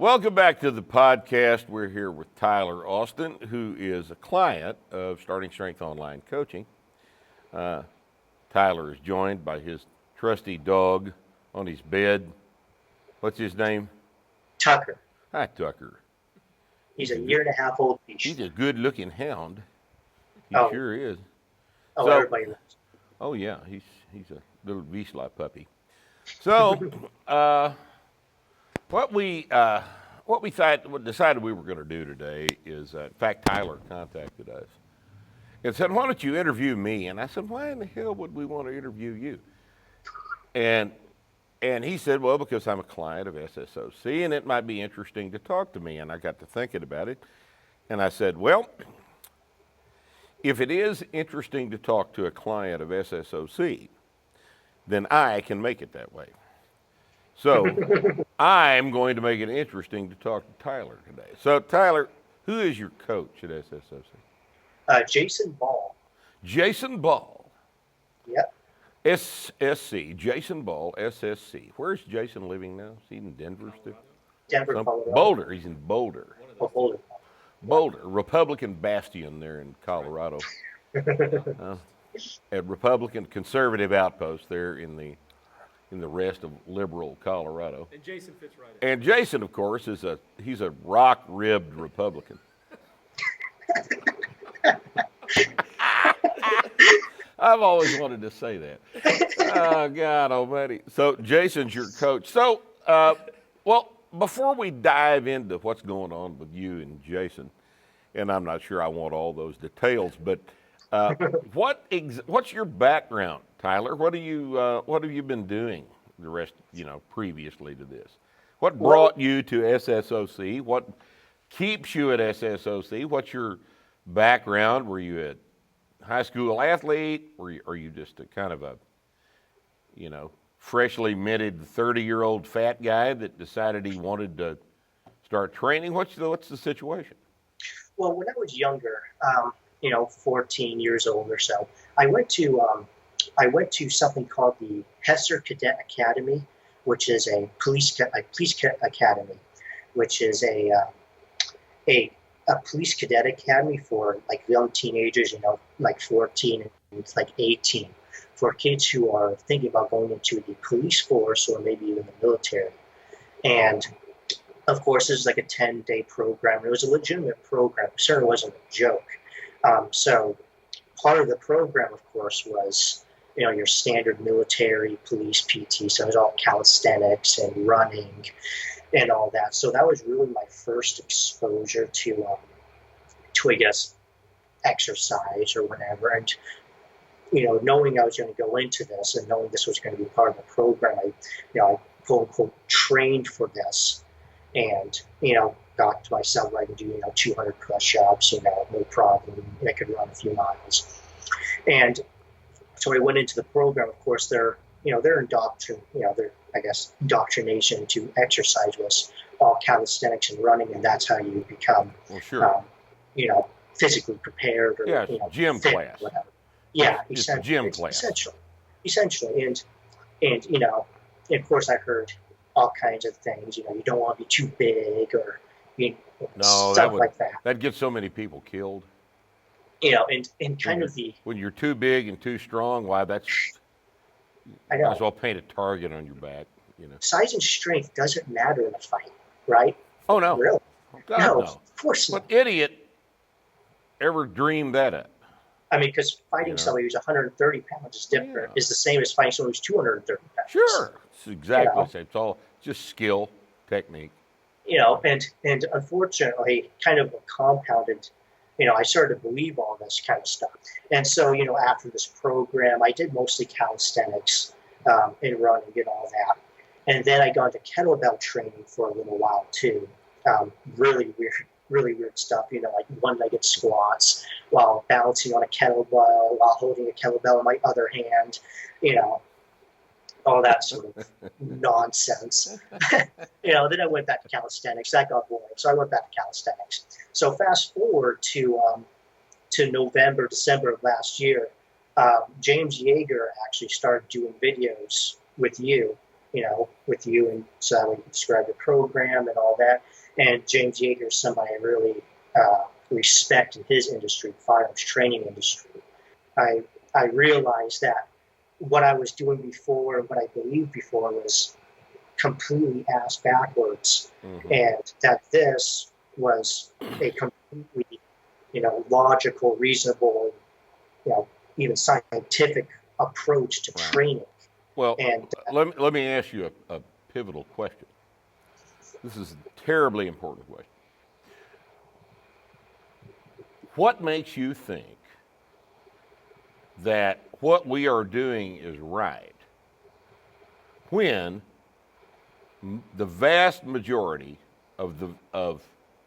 Welcome back to the podcast. We're here with Tyler Austin, who is a client of Starting Strength Online Coaching. Tyler is joined by his trusty dog on his bed. What's his name? Tucker. Hi, Tucker. He's a year and a half old. He's a good-looking hound. He sure is. Oh, everybody knows. Oh, yeah. He's a little Vizsla puppy. So, what we decided we were going to do today is, in fact, Tyler contacted us and said, "Why don't you interview me?" And I said, "Why in the hell would we want to interview you?" And he said, "Well, because I'm a client of SSOC, and it might be interesting to talk to me." And I got to thinking about it, and I said, "Well, if it is interesting to talk to a client of SSOC, then I can make it that way. So I'm going to make it interesting to talk to Tyler today." So, Tyler, who is your coach at SSOC? Jayson Ball. Jayson Ball. Yep. SSC, Jayson Ball, SSC. Where's Jayson living now? Is he in Denver still? Denver, Colorado. Boulder. He's in Boulder. Oh, Boulder. Boulder, Republican bastion there in Colorado. A Republican conservative outpost there in the rest of liberal Colorado. And Jayson fits right in. And Jayson, of course, he's a rock-ribbed Republican. I've always wanted to say that. Oh, God almighty. So Jason's your coach. So, well, before we dive into what's going on with you and Jayson, and I'm not sure I want all those details, but what's your background, Tyler? What have you been doing the rest, previously to this? What brought you to SSOC? What keeps you at SSOC? What's your background? Were you a high school athlete? Are you just a kind of a, freshly minted 30-year-old fat guy that decided he wanted to start training? What's the situation? Well, when I was younger, 14 years old or so, I went to something called the Hesser Cadet Academy, which is a police academy, which is a police cadet academy for like young teenagers, like 14 and like 18, for kids who are thinking about going into the police force or maybe even the military. And of course, this is like a 10-day program. It was a legitimate program. It certainly wasn't a joke. So part of the program, of course, was, your standard military, police, PT. So it was all calisthenics and running and all that. So that was really my first exposure to I guess, exercise or whatever. And, knowing I was going to go into this and knowing this was going to be part of the program, I quote unquote trained for this. And, got to myself where I could do, 200 push-ups, no problem. I could run a few miles. And so I went into the program. Of course, their indoctrination to exercise was all calisthenics and running, and that's how you become, physically prepared or, gym fit, class. Whatever. Yeah, gym class. Essentially. And, of course, I heard all kinds of things. You don't want to be too big or stuff like that. That'd get so many people killed. And kind of when you're too big and too strong, why that's I know. Might as well paint a target on your back. Size and strength doesn't matter in a fight, right? Oh no, really? God, no, no. Of course not. What idiot ever dreamed that up? I mean, because fighting somebody who's 130 pounds is different. Is the same as fighting someone who's 230 pounds. Sure, it's exactly the same. It's all just skill, technique. And unfortunately, kind of compounded, I started to believe all this kind of stuff. And so, after this program, I did mostly calisthenics and running and all that. And then I got into kettlebell training for a little while too. Really weird stuff, like one-legged squats while balancing on a kettlebell, while holding a kettlebell in my other hand, all that sort of nonsense. Then I went back to calisthenics. That got boring, so I went back to calisthenics. So fast forward to November, December of last year, James Yeager actually started doing videos with you with you, and so I would describe the program and all that. And James Yeager is somebody I really respect in his industry, firearms training industry. I realized that what I was doing before and what I believed before was completely ass backwards, and that this was a completely, logical, reasonable, even scientific approach to training. Well, and let me ask you a pivotal question. This is a terribly important question. What makes you think that what we are doing is right when the vast majority of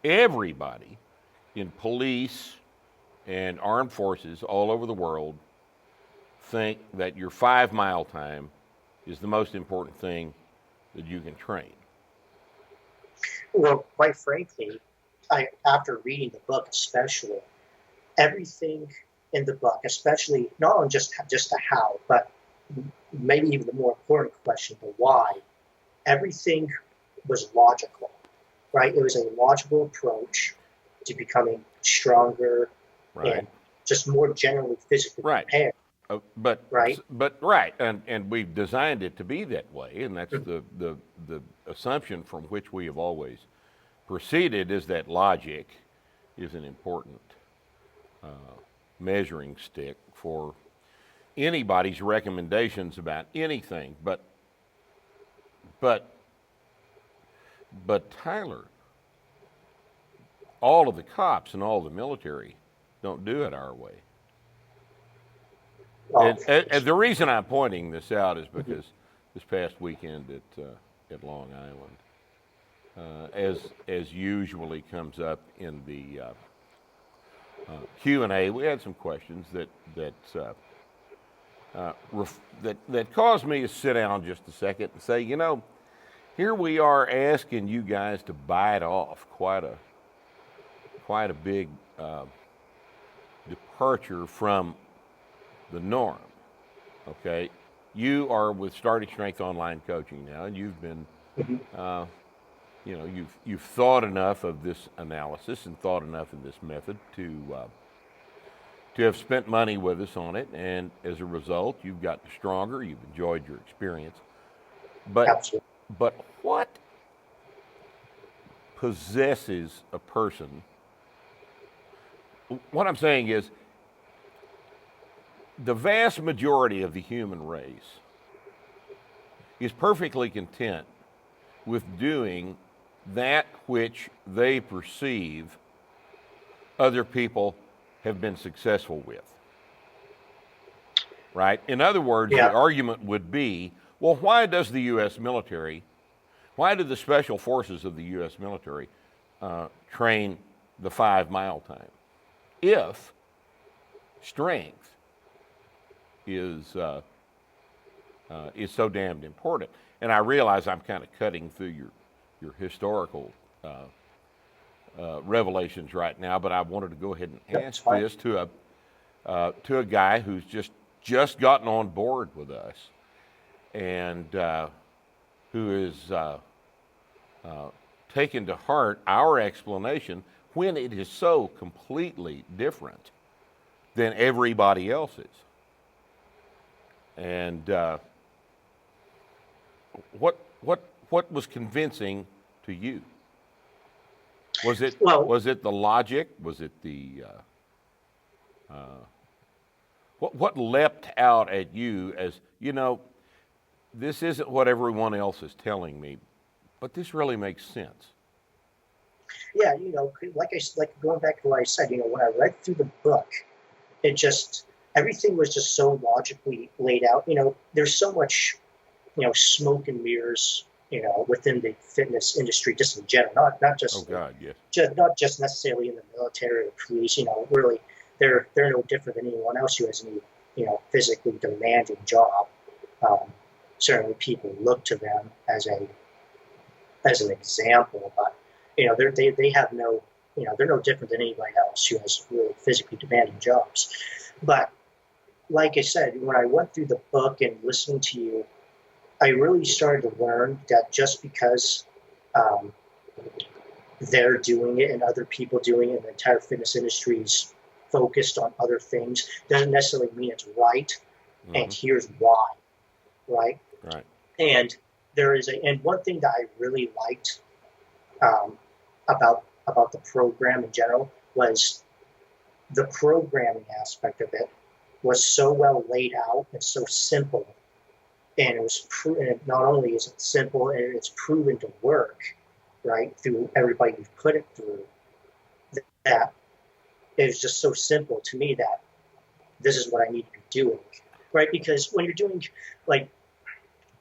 everybody in police and armed forces all over the world think that your 5 mile time is the most important thing that you can train? Well, quite frankly, after reading the book, especially everything in the book, especially not only just the how, but maybe even the more important question, the why. Everything was logical, right? It was a logical approach to becoming stronger and just more generally physically prepared. But right, and we've designed it to be that way, and that's the assumption from which we have always proceeded, is that logic is an important measuring stick for anybody's recommendations about anything. But Tyler, all of the cops and all the military don't do it our way. And the reason I'm pointing this out is because this past weekend at Long Island, as usually comes up in the Q&A, we had some questions that caused me to sit down just a second and say, here we are asking you guys to bite off quite a big departure from the norm. Okay, you are with Starting Strength Online Coaching now, and you've been, you've thought enough of this analysis and thought enough of this method to have spent money with us on it, and as a result, you've gotten stronger. You've enjoyed your experience, but what possesses a person? What I'm saying is, the vast majority of the human race is perfectly content with doing that which they perceive other people have been successful with. Right? In other words, the argument would be, well, why does the U.S. military, why do the special forces of the U.S. military train the 5 mile time if strength is so damned important? And I realize I'm kind of cutting through your historical revelations right now, but I wanted to go ahead and ask this to a guy who's just gotten on board with us, and who is taken to heart our explanation when it is so completely different than everybody else's. And what was convincing to you? Was it the logic? Was it the what leapt out at you as, this isn't what everyone else is telling me, but this really makes sense? Yeah, like going back to what I said, when I read through the book, everything was just so logically laid out. There's so much, smoke and mirrors, within the fitness industry, just in general, not just not just necessarily in the military or police. Really, they're no different than anyone else who has any, physically demanding job. Certainly, people look to them as an example, but they have no, they're no different than anybody else who has really physically demanding jobs. But like I said, when I went through the book and listening to you I really started to learn that just because um, they're doing it and other people doing it, and the entire fitness industry is focused on other things, doesn't necessarily mean it's right. And here's why, right? Right. And and one thing that I really liked um, about the program in general was the programming aspect of it was so well laid out and so simple, and it was and not only is it simple, and it's proven to work, right, through everybody who's put it through, that it was just so simple to me that this is what I need to be doing, right? Because when you're doing, like,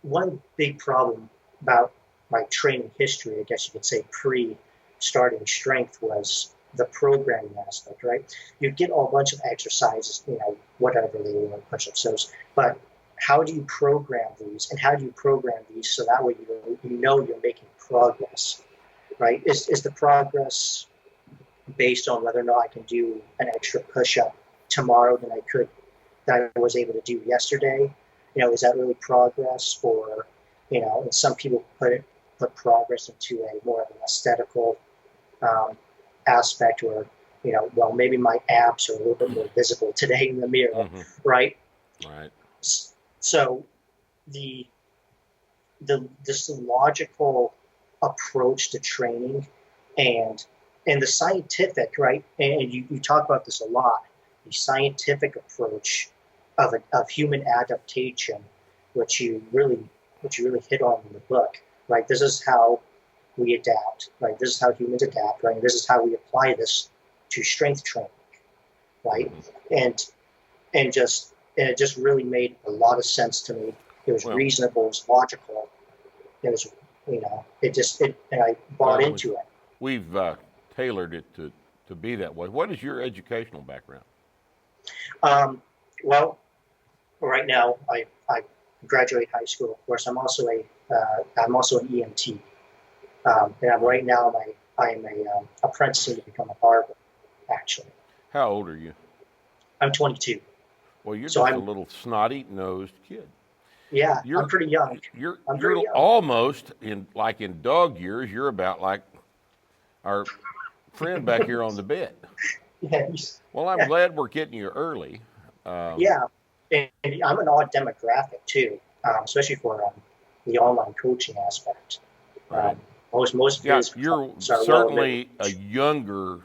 one big problem about my training history, I guess you could say pre-starting strength, was the programming aspect, right? You get a bunch of exercises, whatever they were, push-ups, those, but how do you program these, and how do you program these so that way you know you're making progress, right? Is the progress based on whether or not I can do an extra push-up tomorrow that I was able to do yesterday? Is that really progress? Or, and some people put progress into a more of an aesthetical aspect, where, well, maybe my abs are a little bit more visible today in the mirror, right? Right. So this logical approach to training and the scientific, right? And you talk about this a lot, the scientific approach of human adaptation, which you really hit on in the book, right? This is how we adapt, right? This is how humans adapt, right? And this is how we apply this to strength training, right? And it just really made a lot of sense to me. It was reasonable, it was logical. It was, and I bought into it. We've tailored it to be that way. What is your educational background? Well, right now I graduate high school. Of course, I'm also an EMT, and right now I'm a apprenticing to become a barber. Actually, how old are you? I'm 22. Well, you're just a little snotty-nosed kid. Yeah, I'm pretty young. You're almost in dog years. You're about like our friend back here on the bed. Yes. Well, I'm glad we're getting you early. Yeah, and I'm an odd demographic too, especially for the online coaching aspect. Right. Most you're certainly a younger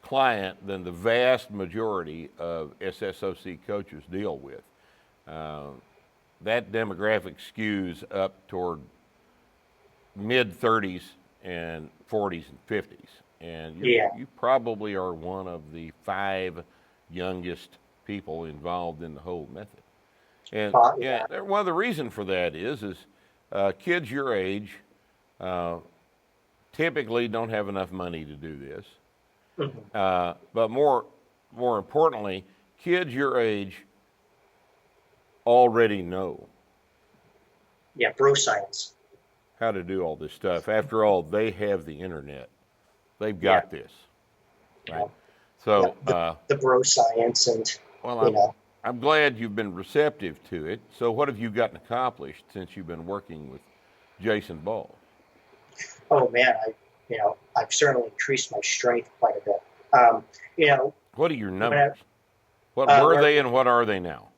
client than the vast majority of SSOC coaches deal with. That demographic skews up toward mid-30s and 40s and 50s. And you probably are one of the 5 youngest people involved in the whole method. And one of the reasons for that is kids your age typically don't have enough money to do this. But more importantly, kids your age already know. Yeah, bro science. How to do all this stuff. After all, they have the internet. They've got this. Right. So the bro science, and I'm glad you've been receptive to it. So what have you gotten accomplished since you've been working with Jayson Ball? Oh man, I've certainly increased my strength quite a bit. What are your numbers? What were they and what are they now?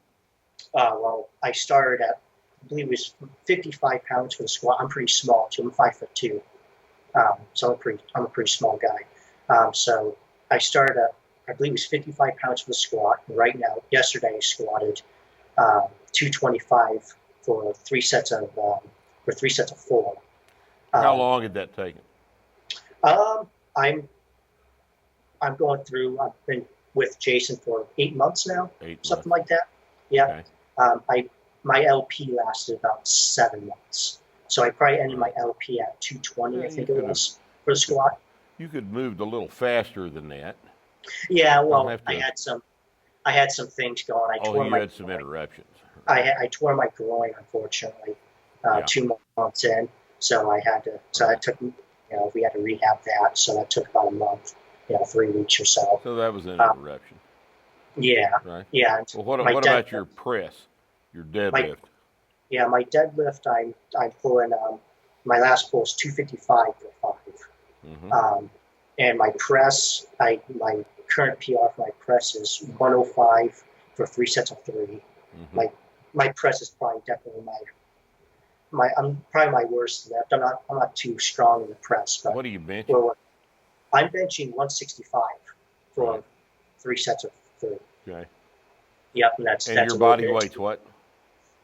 Well, I started at, I believe it was 55 pounds for the squat. I'm pretty small too. I'm 5'2". So I'm a pretty small guy. So I started at, I believe it was 55 pounds for the squat. And right now, yesterday I squatted 225 for 3 sets of 4. How long did that take? I'm going through. I've been with Jayson for 8 months now, something like that. Yeah. Okay. My LP lasted about 7 months, so I probably ended my LP at 220. I think it was for the squat. You could move a little faster than that. Yeah, well, I had some things going. You had some interruptions. I tore my groin, unfortunately, 2 months in. So I had to. So I took. We had to rehab that. So that took about a month. 3 weeks or so. So that was an interruption. Yeah. Right. Yeah. Well, what about your press, your deadlift? Yeah, my deadlift, I'm pulling. My last pull is 255 for 5. Mm-hmm. And my press, my current PR for my press is 105 for 3 sets of 3. Mm-hmm. My press is probably definitely I'm probably my worst lift. I'm not too strong in the press, but What are you benching? well, I'm benching 165 for Right. 3 sets of 3. Okay. Yep, and that's your a body little bit. weight's what?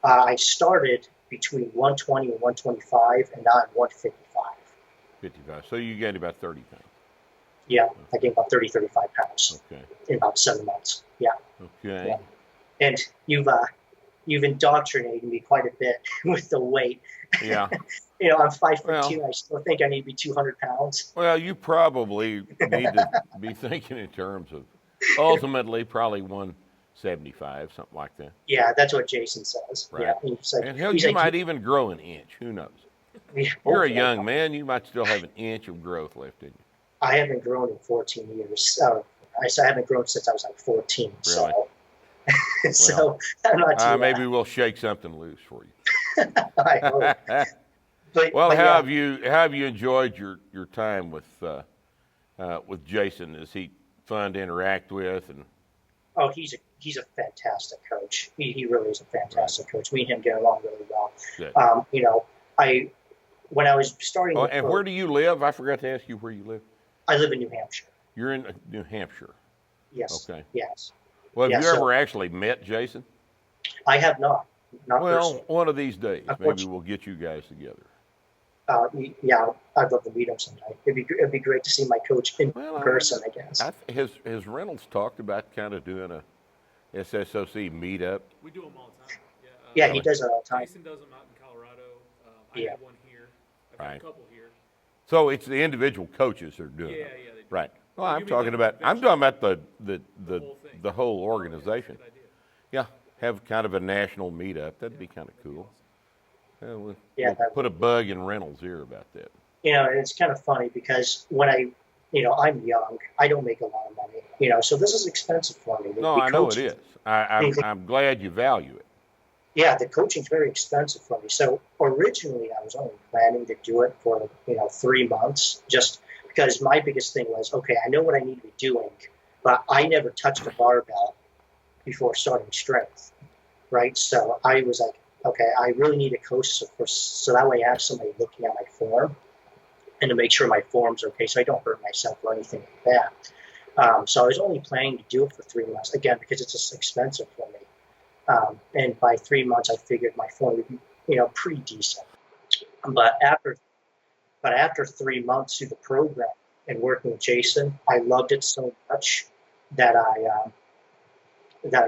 I started between 120 and 125, and now I'm 155. 55. So you gained about 30 pounds. Yeah, I gained about 30, 35 pounds Okay. in about 7 months. Yeah. Okay. Yeah. And you've indoctrinated me quite a bit with the weight. Yeah. I'm 5'2". I still think I need to be 200 pounds. Well, you probably need to be thinking in terms of ultimately probably 175, something like that. Yeah, that's what Jayson says. Right. Yeah, he's like, And hell, you might even grow an inch. Who knows? You're a young man. You might still have an inch of growth left in you. I haven't grown in 14 years. I haven't grown since I was like 14. Really? So, so I'm not too. Maybe we'll shake something loose for you. I hope. Well, how have you enjoyed your time with Jayson? Is he fun to interact with? And oh, he's a fantastic coach. He really is a fantastic coach. Me and him get along really well. Good. When I was starting. Oh, and where do you live? I forgot to ask you where you live. I live in New Hampshire. You're in New Hampshire. Yes. Okay. Yes. Well, have you ever actually met Jayson? I have not. Not well, personally. One of these days, maybe we'll get you guys together. Yeah, I'd love to meet him sometime. It'd be great to see my coach in person, I guess. His Reynolds talked about kind of doing a SSOC meetup. We do them all the time. Yeah, he does it all the time. Jayson does them out in Colorado. I have one here. I've got a couple here. So it's the individual coaches that are doing it. Yeah, they do. Right. Well, I'm talking about the whole organization. That's a good idea. Yeah, have kind of a national meetup. That'd be kind of cool. We'll put a bug in Reynolds' ear about that. And it's kind of funny because when I'm young, I don't make a lot of money, so this is expensive for me. No, I know it is. I'm glad you value it. Yeah, the coaching's very expensive for me. So originally I was only planning to do it for, 3 months, just because my biggest thing was, okay, I know what I need to be doing, but I never touched a barbell before starting strength, right? So I was like, okay, I really need a coach so that way I have somebody looking at my form and to make sure my form's okay so I don't hurt myself or anything like that. So I was only planning to do it for 3 months, again, because it's just expensive for me. And by 3 months, I figured my form would be, pretty decent. But after 3 months through the program and working with Jayson, I loved it so much that I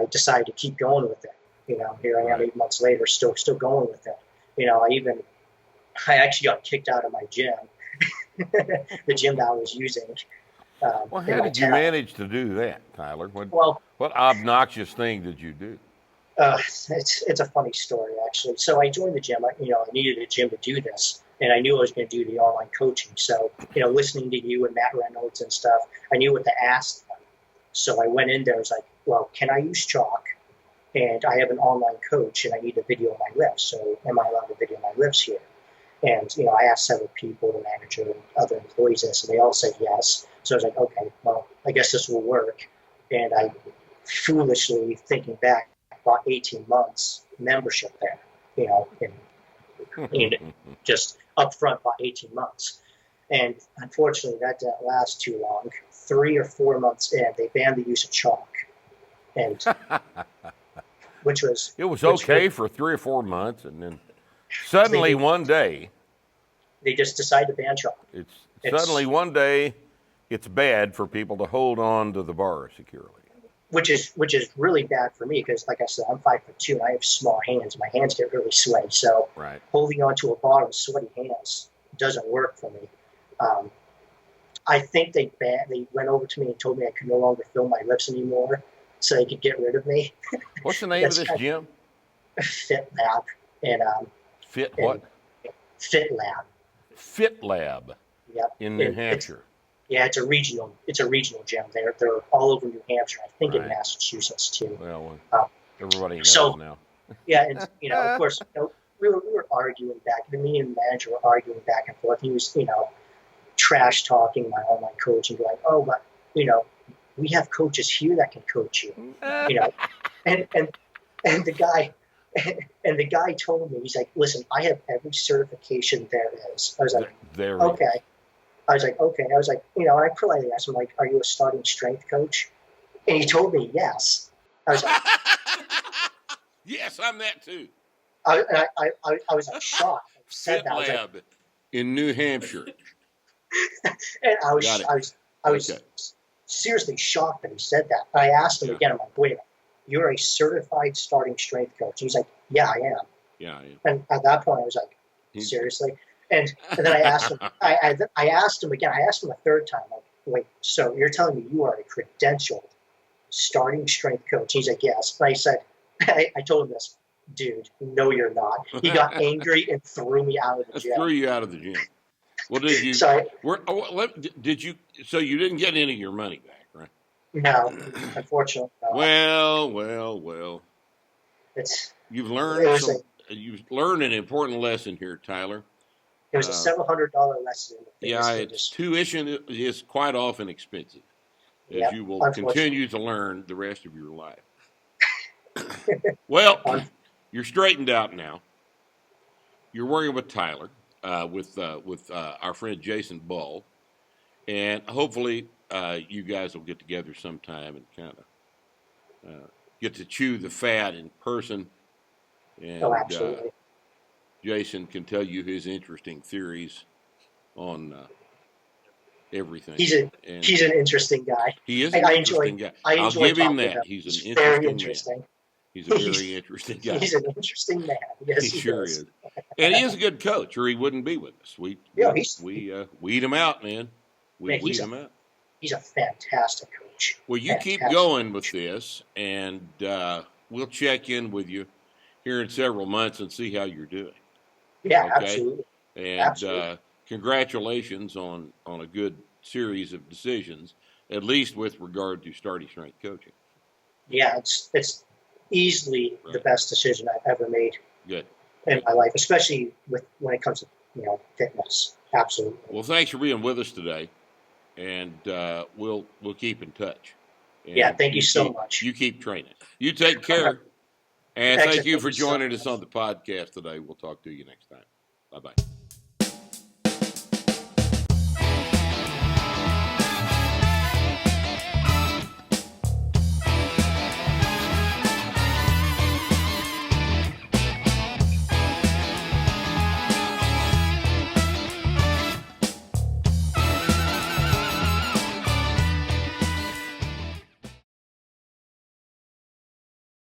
decided to keep going with it. Here I am 8 months later, still going with it. I actually got kicked out of my gym, the gym that I was using. Well, how did you manage to do that, Tyler? What obnoxious thing did you do? It's a funny story, actually. So I joined the gym. I needed a gym to do this, and I knew I was going to do the online coaching. So, listening to you and Matt Reynolds and stuff, I knew what to ask them. So I went in there. I was like, well, can I use chalk? And I have an online coach, and I need to video my lifts. So am I allowed to video my lifts here? And, I asked several people, the manager and other employees this, and they all said yes. So I was like, okay, well, I guess this will work. And I foolishly, thinking back, bought 18 months membership there, and just upfront bought 18 months. And unfortunately, that didn't last too long. 3 or 4 months in, they banned the use of chalk. And it was okay for 3 or 4 months, and then suddenly one day they just decided to ban chalk. Suddenly one day it's bad for people to hold on to the bar securely. Which is really bad for me because, like I said, I'm 5'2" and I have small hands. My hands get really sweaty, so holding onto a bar with sweaty hands doesn't work for me. I think they went over to me and told me I could no longer film my lips anymore, so they could get rid of me. What's the name of this gym? Fit Lab and Fit what? Fit Lab. Fit Lab. Yep. In New Hampshire. Yeah, it's a regional gym. They're all over New Hampshire. I think in Massachusetts too. Well, everybody knows now. Yeah, and of course, we were arguing back. Me and the manager were arguing back and forth. He was, trash talking my online coach and going, oh, but we have coaches here that can coach you, and the guy. And the guy told me, he's like, listen, I have every certification there is. I was like, okay. I was like, okay. I was like, and I politely asked him, like, are you a starting strength coach? And he told me yes. I was like, yes, I'm that too. I was like shocked. I said that. Lab in New Hampshire. And I was seriously shocked that he said that. I asked him again. I'm like, wait a minute. You're a certified starting strength coach. He's like, yeah, I am. Yeah, I am. And at that point, I was like, seriously? And then I asked him, I asked him again. I asked him a third time, like, wait, so you're telling me you are a credentialed starting strength coach? He's like, yes. And I said, I told him this, dude, no, you're not. He got angry and threw me out of the gym. Threw you out of the gym. Well, did you? Did you? So you didn't get any of your money back, right? No, unfortunately. No. Well. You've learned you've learned an important lesson here, Tyler. It was a $700 lesson. Tuition is quite often expensive, as you will continue to learn the rest of your life. Well, you're straightened out now. You're working with Tyler, with our friend Jayson Ball, and hopefully you guys will get together sometime and kind of get to chew the fat in person. And absolutely. Jayson can tell you his interesting theories on everything. He's an interesting guy. He is an interesting guy. I'll give him that. He's an very interesting man. He's a very interesting guy. He's an interesting man. Yes, he sure is. And he is a good coach, or he wouldn't be with us. We weed him out, man. Weed him out. He's a fantastic coach. Well, you keep going with this, and we'll check in with you here in several months and see how you're doing. Yeah, okay? Absolutely. And congratulations on a good series of decisions, at least with regard to starting strength coaching. Yeah, it's easily the best decision I've ever made. Good. In my life, especially when it comes to fitness. Absolutely. Well, thanks for being with us today, and we'll keep in touch. And yeah, thank you so much. You keep training. You take care. And thank you for joining us on the podcast today. We'll talk to you next time. Bye-bye.